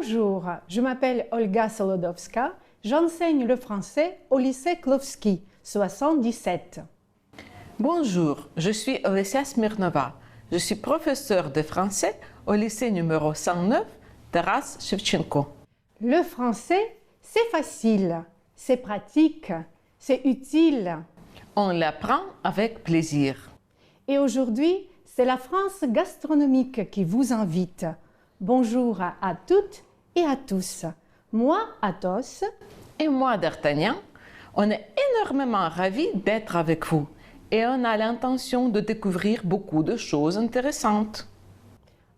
Bonjour, je m'appelle Olga Solodowska, j'enseigne le français au lycée Klowski, 77. Bonjour, je suis Olesya Smirnova. Je suis professeure de français au lycée numéro 109, Taras Shevchenko. Le français, c'est facile, c'est pratique, c'est utile. On l'apprend avec plaisir. Et aujourd'hui, c'est la France gastronomique qui vous invite. Bonjour à toutes et à tous. Moi, Athos. Et moi, D'Artagnan, on est énormément ravis d'être avec vous et on a l'intention de découvrir beaucoup de choses intéressantes.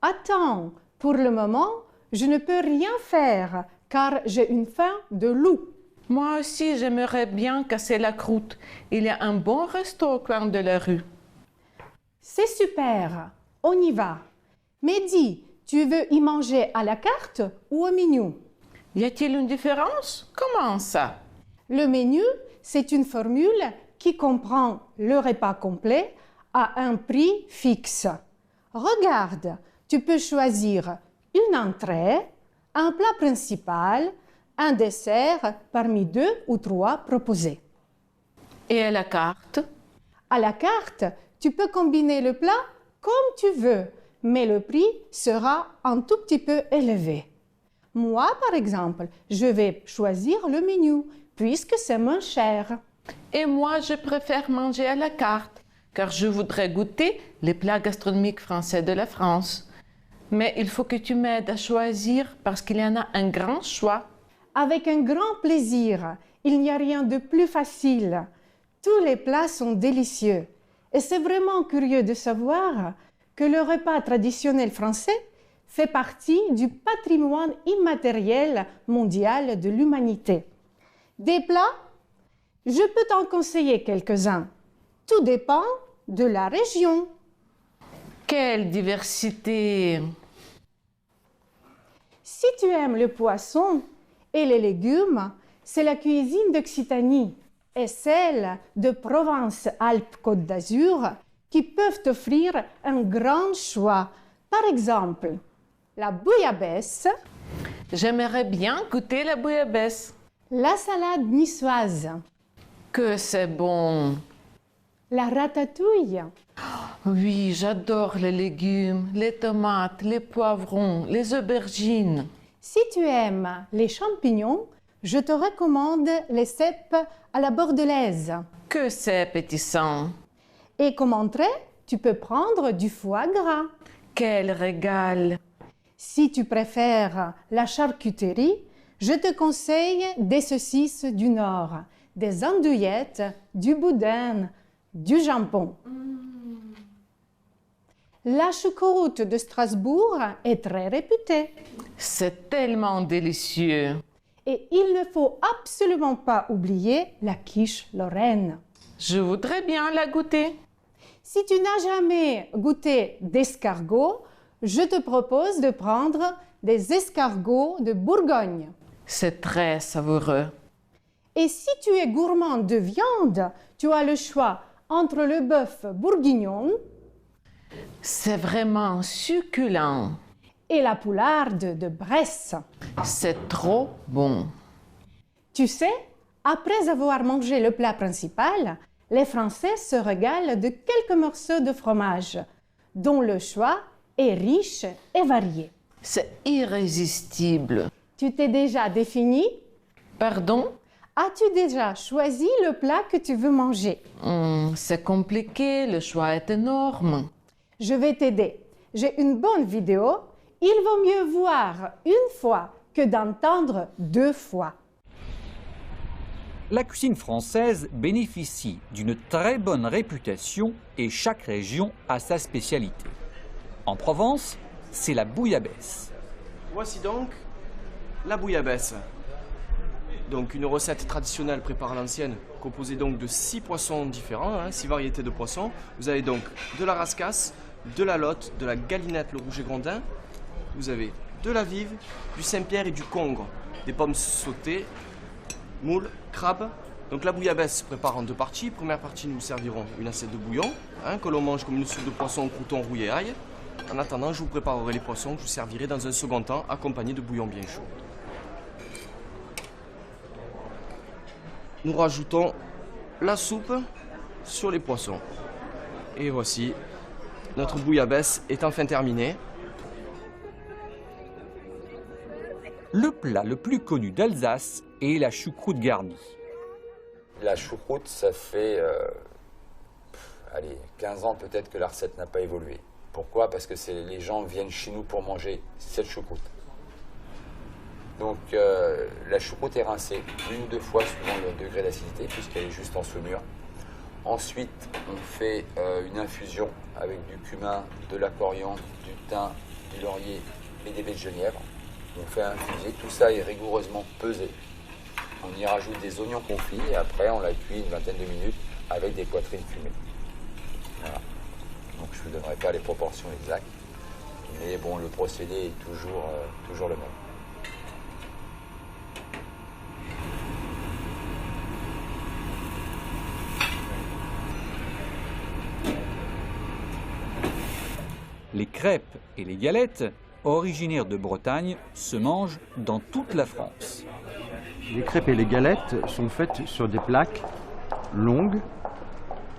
Attends, pour le moment, je ne peux rien faire car j'ai une faim de loup. Moi aussi, j'aimerais bien casser la croûte. Il y a un bon resto au coin de la rue. C'est super, on y va. Mais dis, tu veux y manger à la carte ou au menu? Y a-t-il une différence? Comment ça? Le menu, c'est une formule qui comprend le repas complet à un prix fixe. Regarde, tu peux choisir une entrée, un plat principal, un dessert parmi 2 ou 3 proposés. Et à la carte? À la carte, tu peux combiner le plat comme tu veux, mais le prix sera un tout petit peu élevé. Moi, par exemple, je vais choisir le menu, puisque c'est moins cher. Et moi, je préfère manger à la carte, car je voudrais goûter les plats gastronomiques français de la France. Mais il faut que tu m'aides à choisir parce qu'il y en a un grand choix. Avec un grand plaisir, il n'y a rien de plus facile. Tous les plats sont délicieux. Et c'est vraiment curieux de savoir que le repas traditionnel français fait partie du patrimoine immatériel mondial de l'humanité. Des plats, je peux t'en conseiller quelques-uns. Tout dépend de la région. Quelle diversité! Si tu aimes le poisson et les légumes, c'est la cuisine d'Occitanie et celle de Provence-Alpes-Côte d'Azur qui peuvent t'offrir un grand choix. Par exemple, la bouillabaisse, J'aimerais bien goûter la bouillabaisse. la salade niçoise, Que c'est bon! la ratatouille, Oui, j'adore les légumes, les tomates, les poivrons, les aubergines. Si tu aimes les champignons, je te recommande les cèpes à la bordelaise. Que c'est appétissant! Et comme entrée, tu peux prendre du foie gras. Quel régal! Si tu préfères la charcuterie, je te conseille des saucisses du Nord, des andouillettes, du boudin, du jambon. La choucroute de Strasbourg est très réputée. C'est tellement délicieux! Et il ne faut absolument pas oublier la quiche lorraine. Je voudrais bien la goûter. Si tu n'as jamais goûté d'escargot, je te propose de prendre des escargots de Bourgogne. C'est très savoureux. Et si tu es gourmand de viande, tu as le choix entre le bœuf bourguignon C'est vraiment succulent. et la poularde de Bresse. C'est trop bon. Tu sais, après avoir mangé le plat principal, les Français se régalent de quelques morceaux de fromage, dont le choix est riche et varié. C'est irrésistible. Tu t'es déjà défini? Pardon? As-tu déjà choisi le plat que tu veux manger? C'est compliqué, le choix est énorme. Je vais t'aider. J'ai une bonne vidéo. Il vaut mieux voir une fois que d'entendre 2 fois. La cuisine française bénéficie d'une très bonne réputation et chaque région a sa spécialité. En Provence, c'est la bouillabaisse. Voici donc la bouillabaisse. Donc une recette traditionnelle préparée à l'ancienne, composée donc de 6 poissons différents, 6 variétés de poissons. Vous avez donc de la rascasse, de la lotte, de la galinette, le rouget grondin. Vous avez de la vive, du Saint-Pierre et du congre, des pommes sautées, moules, crabes. Donc la bouillabaisse se prépare en 2 parties. Première partie, nous servirons une assiette de bouillon, que l'on mange comme une soupe de poisson, crouton, rouillé, ail. En attendant, je vous préparerai les poissons que je vous servirai dans un second temps, accompagnés de bouillon bien chaud. Nous rajoutons la soupe sur les poissons. Et voici, notre bouillabaisse est enfin terminée. Le plat le plus connu d'Alsace est la choucroute garnie. La choucroute, ça fait 15 ans peut-être que la recette n'a pas évolué. Pourquoi? Parce que les gens viennent chez nous pour manger cette choucroute. Donc la choucroute est rincée 1 ou 2 fois suivant le degré d'acidité, puisqu'elle est juste en saumure. Ensuite, on fait une infusion avec du cumin, de la coriandre, du thym, du laurier et des baies de genièvre. On fait infuser, tout ça est rigoureusement pesé. On y rajoute des oignons confits et après on la cuit une vingtaine de minutes avec des poitrines fumées. Voilà. Donc je ne vous donnerai pas les proportions exactes, mais bon, le procédé est toujours le même. Les crêpes et les galettes, originaires de Bretagne, se mangent dans toute la France. Les crêpes et les galettes sont faites sur des plaques longues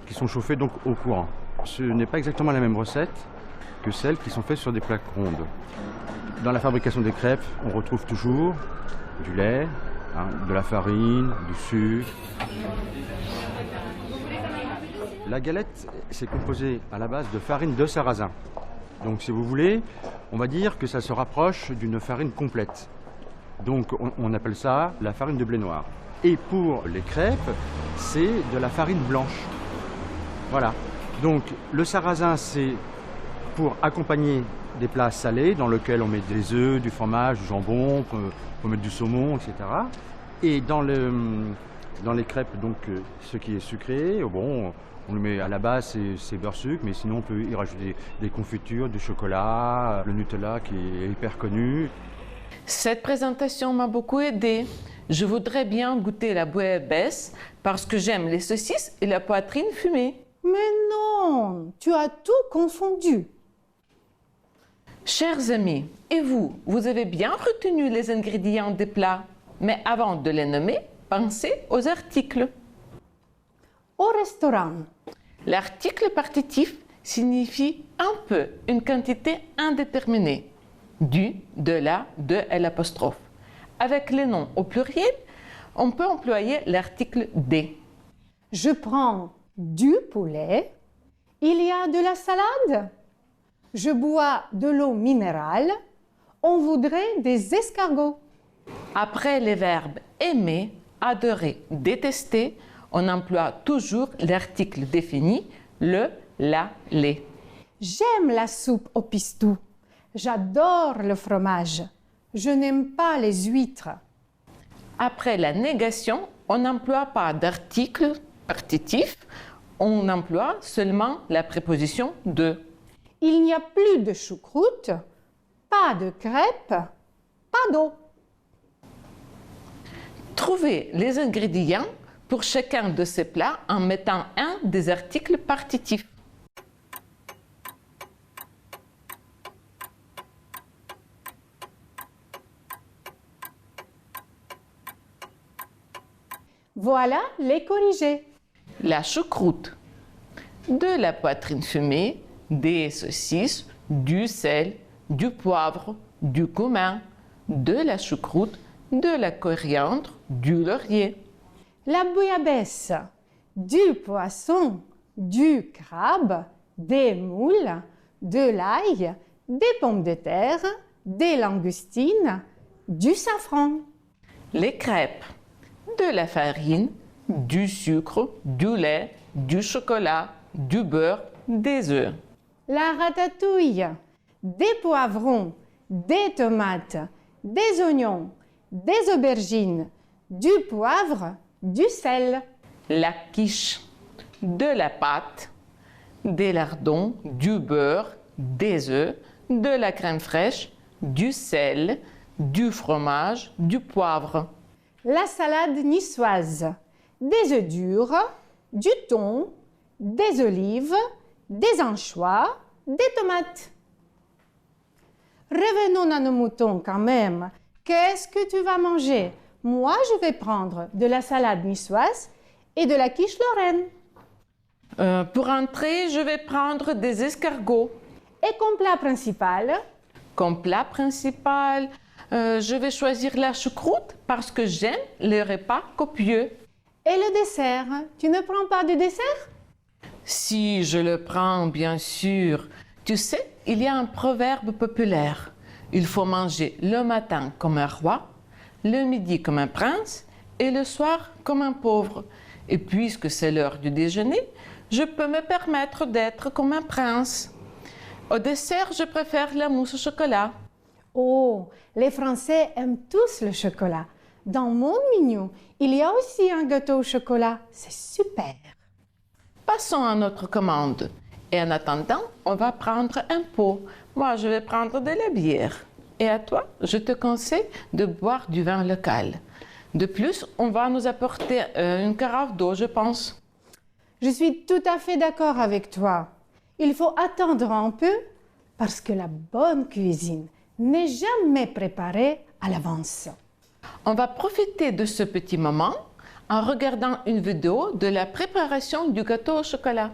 qui sont chauffées donc au courant. Ce n'est pas exactement la même recette que celles qui sont faites sur des plaques rondes. Dans la fabrication des crêpes, on retrouve toujours du lait, de la farine, du sucre. La galette, c'est composé à la base de farine de sarrasin. Donc si vous voulez, on va dire que ça se rapproche d'une farine complète. Donc on appelle ça la farine de blé noir. Et pour les crêpes, c'est de la farine blanche. Voilà. Donc le sarrasin, c'est pour accompagner des plats salés dans lesquels on met des œufs, du fromage, du jambon, on peut mettre du saumon, etc. Et dans les crêpes, donc ce qui est sucré, bon, on le met à la base, c'est beurre sucre, mais sinon on peut y rajouter des confitures, du chocolat, le Nutella qui est hyper connu. Cette présentation m'a beaucoup aidé. Je voudrais bien goûter la bouillabaisse parce que j'aime les saucisses et la poitrine fumée. Mais non, tu as tout confondu. Chers amis, et vous, vous avez bien retenu les ingrédients des plats, mais avant de les nommer, pensez aux articles. Au restaurant, L'article partitif signifie un peu, une quantité indéterminée. Du, de la, de et l'apostrophe. Avec les noms au pluriel, on peut employer l'article des. je prends du poulet. Il y a de la salade. Je bois de l'eau minérale. On voudrait des escargots. Après les verbes aimer, adorer, détester, on emploie toujours l'article défini, le, la, les. J'aime la soupe au pistou. J'adore le fromage. Je n'aime pas les huîtres. Après la négation, on n'emploie pas d'article partitif, on emploie seulement la préposition de. Il n'y a plus de choucroute, pas de crêpes, pas d'eau. Trouvez les ingrédients pour chacun de ces plats en mettant un des articles partitifs. Voilà les corrigés. La choucroute, de la poitrine fumée, des saucisses, du sel, du poivre, du cumin, de la choucroute, de la coriandre, du laurier. La bouillabaisse, du poisson, du crabe, des moules, de l'ail, des pommes de terre, des langoustines, du safran. Les crêpes, de la farine, du sucre, du lait, du chocolat, du beurre, des œufs. La ratatouille, des poivrons, des tomates, des oignons, des aubergines, du poivre, du sel. La quiche, de la pâte, des lardons, du beurre, des œufs, de la crème fraîche, du sel, du fromage, du poivre. La salade niçoise, des œufs durs, du thon, des olives, des anchois, des tomates. Revenons à nos moutons quand même. Qu'est-ce que tu vas manger? Moi, je vais prendre de la salade niçoise et de la quiche lorraine. Pour entrer, je vais prendre des escargots. Et comme plat principal? Comme plat principal, je vais choisir la choucroute parce que j'aime les repas copieux. Et le dessert? Tu ne prends pas de dessert? Si je le prends, bien sûr. Tu sais, il y a un proverbe populaire. Il faut manger le matin comme un roi, le midi comme un prince et le soir comme un pauvre. Et puisque c'est l'heure du déjeuner, je peux me permettre d'être comme un prince. Au dessert, je préfère la mousse au chocolat. Oh, les Français aiment tous le chocolat. Dans mon menu, il y a aussi un gâteau au chocolat. C'est super. Passons à notre commande. Et en attendant, on va prendre un pot. Moi, je vais prendre de la bière. Et à toi, je te conseille de boire du vin local. De plus, on va nous apporter une carafe d'eau, je pense. Je suis tout à fait d'accord avec toi. Il faut attendre un peu parce que la bonne cuisine n'est jamais préparée à l'avance. On va profiter de ce petit moment en regardant une vidéo de la préparation du gâteau au chocolat.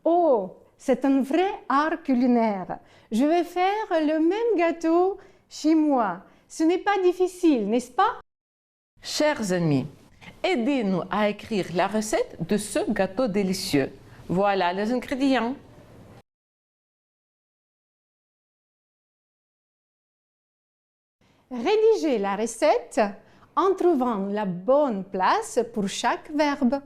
Oh, c'est un vrai art culinaire. Je vais faire le même gâteau chez moi. Ce n'est pas difficile, n'est-ce pas? Chers amis, aidez-nous à écrire la recette de ce gâteau délicieux. Voilà les ingrédients. Rédigez la recette en trouvant la bonne place pour chaque verbe.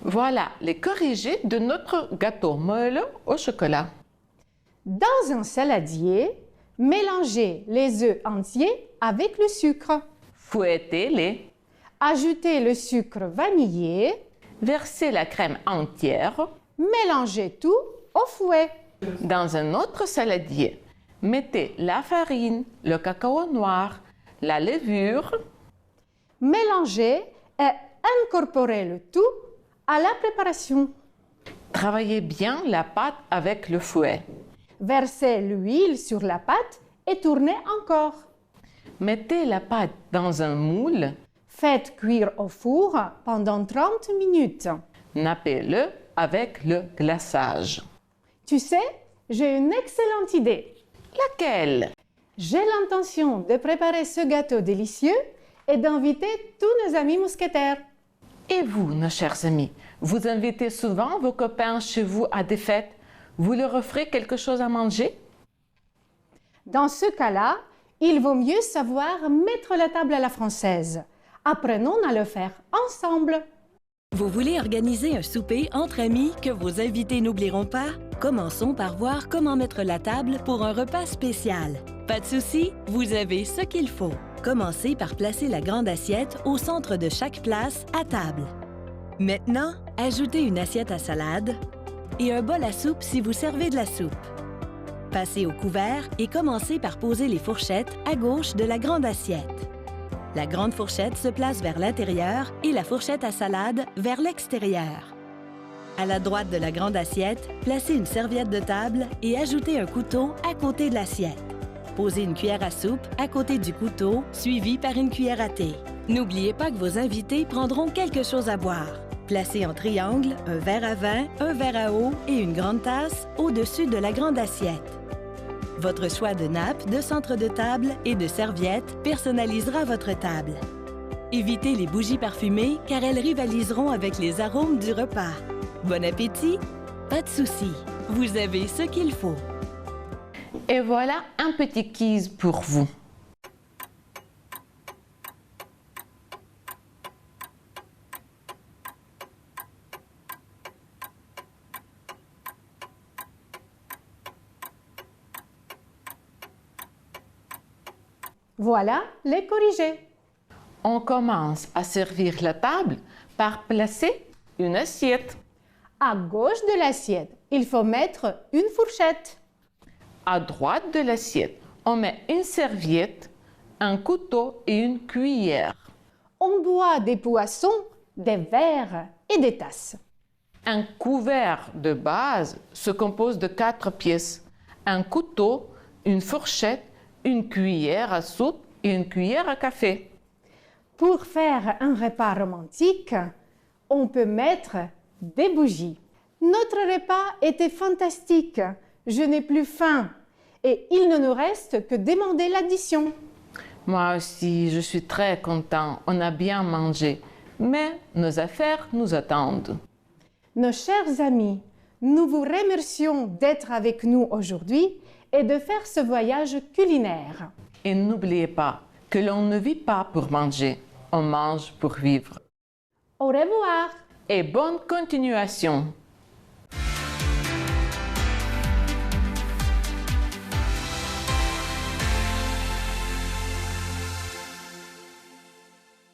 Voilà les corrigés de notre gâteau moelleux au chocolat. Dans un saladier, mélangez les œufs entiers avec le sucre. Fouettez-les. Ajoutez le sucre vanillé. Versez la crème entière. Mélangez tout au fouet. Dans un autre saladier, mettez la farine, le cacao noir, la levure. Mélangez et incorporez le tout à la préparation. Travaillez bien la pâte avec le fouet. Versez l'huile sur la pâte et tournez encore. Mettez la pâte dans un moule, Faites cuire au four pendant 30 minutes. nappez-le avec le glaçage. Tu sais, j'ai une excellente idée. Laquelle? J'ai l'intention de préparer ce gâteau délicieux et d'inviter tous nos amis mousquetaires. Et vous, nos chers amis, vous invitez souvent vos copains chez vous à des fêtes. Vous leur offrez quelque chose à manger? Dans ce cas-là, il vaut mieux savoir mettre la table à la française. Apprenons à le faire ensemble. Vous voulez organiser un souper entre amis que vos invités n'oublieront pas? Commençons par voir comment mettre la table pour un repas spécial. Pas de souci, vous avez ce qu'il faut. Commencez par placer la grande assiette au centre de chaque place à table. Maintenant, ajoutez une assiette à salade et un bol à soupe si vous servez de la soupe. Passez au couvert et commencez par poser les fourchettes à gauche de la grande assiette. La grande fourchette se place vers l'intérieur et la fourchette à salade vers l'extérieur. À la droite de la grande assiette, placez une serviette de table et ajoutez un couteau à côté de l'assiette. Posez une cuillère à soupe à côté du couteau, suivie par une cuillère à thé. N'oubliez pas que vos invités prendront quelque chose à boire. Placez en triangle un verre à vin, un verre à eau et une grande tasse au-dessus de la grande assiette. Votre choix de nappe, de centre de table et de serviette personnalisera votre table. Évitez les bougies parfumées car elles rivaliseront avec les arômes du repas. Bon appétit! Pas de souci, vous avez ce qu'il faut. Et voilà un petit quiz pour vous. Voilà les corrigés. On commence à servir la table par placer une assiette. À gauche de l'assiette, il faut mettre une fourchette. À droite de l'assiette, on met une serviette, un couteau et une cuillère. On boit des poissons, des verres et des tasses. Un couvert de base se compose de 4 pièces. Un couteau, une fourchette, une cuillère à soupe et une cuillère à café. Pour faire un repas romantique, on peut mettre des bougies. Notre repas était fantastique. Je n'ai plus faim. Et il ne nous reste que demander l'addition. Moi aussi, je suis très content. On a bien mangé. Mais nos affaires nous attendent. Nos chers amis, nous vous remercions d'être avec nous aujourd'hui et de faire ce voyage culinaire. Et n'oubliez pas que l'on ne vit pas pour manger, on mange pour vivre. Au revoir! Et bonne continuation!